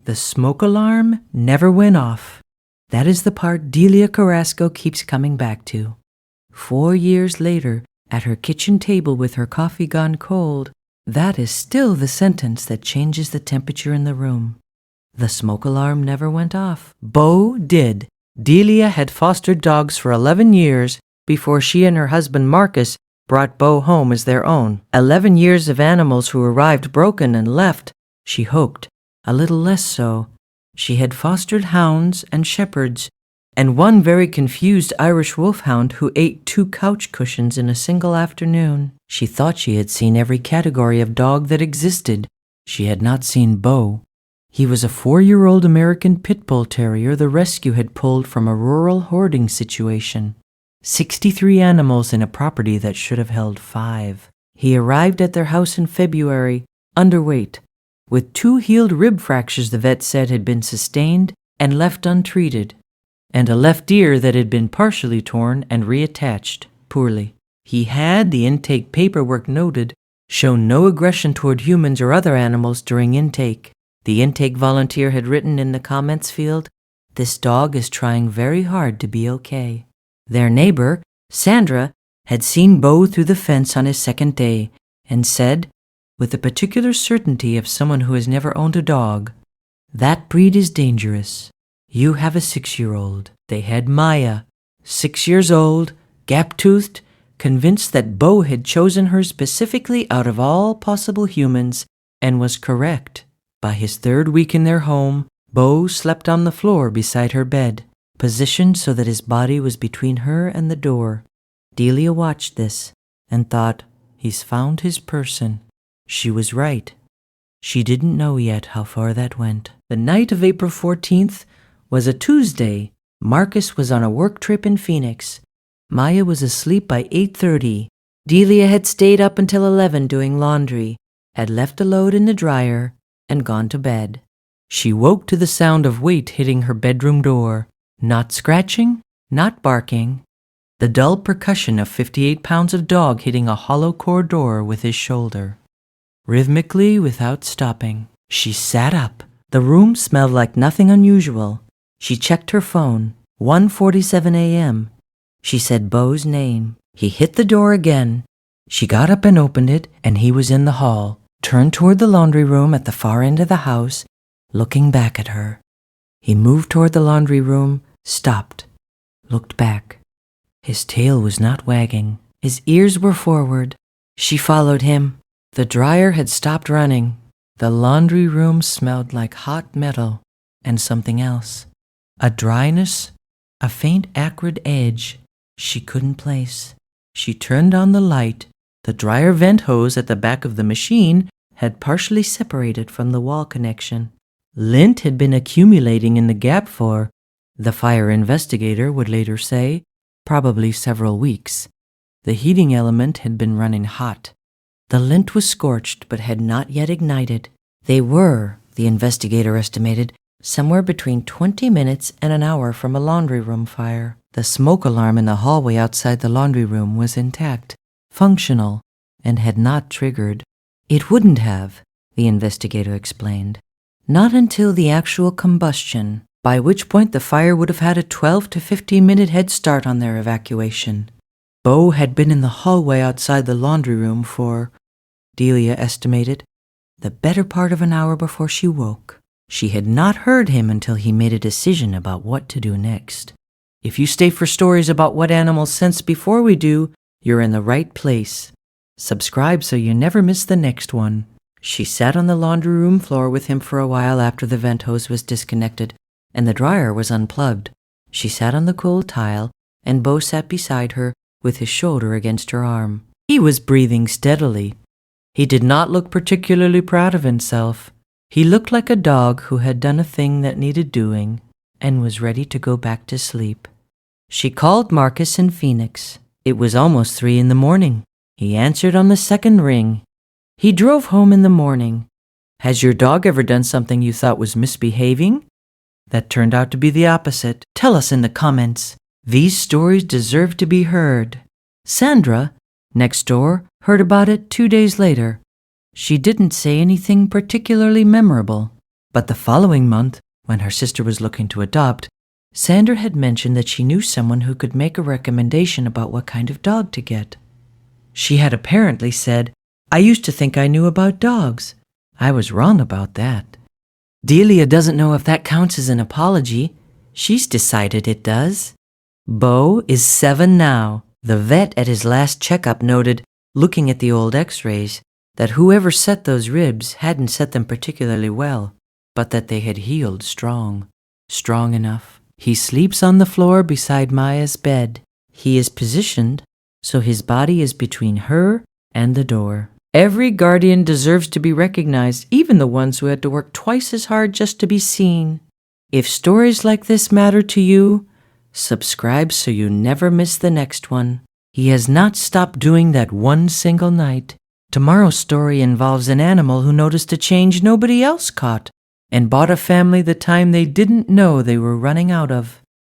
The smoke alarm never went off. That is the part Delia Carrasco keeps coming back to. 4 years later, at her kitchen table with her coffee gone cold, that is still the sentence that changes the temperature in the room. The smoke alarm never went off. Bo did. Delia had fostered dogs for 11 years before she and her husband Marcus brought Bo home as their own. 11 years of animals who arrived broken and left, she hoped, a little less so. She had fostered hounds and shepherds, and one very confused Irish wolfhound who ate 2 couch cushions in a single afternoon. She thought she had seen every category of dog that existed. She had not seen Bo. He was a 4-year-old American pit bull terrier the rescue had pulled from a rural hoarding situation. 63 animals in a property that should have held 5. He arrived at their house in February, underweight, with 2 healed rib fractures the vet said had been sustained and left untreated, and a left ear that had been partially torn and reattached, poorly. He had, the intake paperwork noted, shown no aggression toward humans or other animals during intake. The intake volunteer had written in the comments field, "This dog is trying very hard to be okay." Their neighbor, Sandra, had seen Bo through the fence on his second day and said, with the particular certainty of someone who has never owned a dog, "That breed is dangerous. You have a 6-year-old. They had Maya, 6 years old, gap-toothed, convinced that Bo had chosen her specifically out of all possible humans, and was correct. By his 3rd week in their home, Bo slept on the floor beside her bed, positioned so that his body was between her and the door. Delia watched this and thought, "He's found his person." She was right. She didn't know yet how far that went. The night of April 14th was a Tuesday. Marcus was on a work trip in Phoenix. Maya was asleep by 8:30. Delia had stayed up until 11 doing laundry, had left a load in the dryer, and gone to bed. She woke to the sound of weight hitting her bedroom door. Not scratching, not barking. The dull percussion of 58 pounds of dog hitting a hollow core door with his shoulder. Rhythmically, without stopping. She sat up. The room smelled like nothing unusual. She checked her phone. 1:47 a.m. She said Bo's name. He hit the door again. She got up and opened it, and he was in the hall, turned toward the laundry room at the far end of the house, looking back at her. He moved toward the laundry room, stopped, looked back. His tail was not wagging. His ears were forward. She followed him. The dryer had stopped running. The laundry room smelled like hot metal and something else. A dryness, a faint acrid edge she couldn't place. She turned on the light. The dryer vent hose at the back of the machine had partially separated from the wall connection. Lint had been accumulating in the gap for, the fire investigator would later say, probably several weeks. The heating element had been running hot. The lint was scorched but had not yet ignited. They were, the investigator estimated, somewhere between 20 minutes and an hour from a laundry room fire. The smoke alarm in the hallway outside the laundry room was intact, functional, and had not triggered. It wouldn't have, the investigator explained. Not until the actual combustion, by which point the fire would have had a 12 to 15-minute head start on their evacuation. Bo had been in the hallway outside the laundry room for, Delia estimated, the better part of an hour before she woke. She had not heard him until he made a decision about what to do next. If you stay for stories about what animals sense before we do, you're in the right place. Subscribe so you never miss the next one. She sat on the laundry room floor with him for a while after the vent hose was disconnected and the dryer was unplugged. She sat on the cold tile, and Bo sat beside her with his shoulder against her arm. He was breathing steadily. He did not look particularly proud of himself. He looked like a dog who had done a thing that needed doing and was ready to go back to sleep. She called Marcus in Phoenix. It was almost 3 in the morning. He answered on the second ring. He drove home in the morning. "Has your dog ever done something you thought was misbehaving?" That turned out to be the opposite. Tell us in the comments. These stories deserve to be heard. Sandra, next door, heard about it 2 days later. She didn't say anything particularly memorable. But the following month, when her sister was looking to adopt, Sandra had mentioned that she knew someone who could make a recommendation about what kind of dog to get. She had apparently said, "I used to think I knew about dogs. I was wrong about that." Delia doesn't know if that counts as an apology. She's decided it does. Bo is 7 now. The vet at his last checkup noted, looking at the old x-rays, that whoever set those ribs hadn't set them particularly well, but that they had healed strong enough. He sleeps on the floor beside Maya's bed. He is positioned so his body is between her and the door. Every guardian deserves to be recognized, even the ones who had to work twice as hard just to be seen. If stories like this matter to you, subscribe so you never miss the next one. He has not stopped doing that one single night. Tomorrow's story involves an animal who noticed a change nobody else caught and bought a family the time they didn't know they were running out of.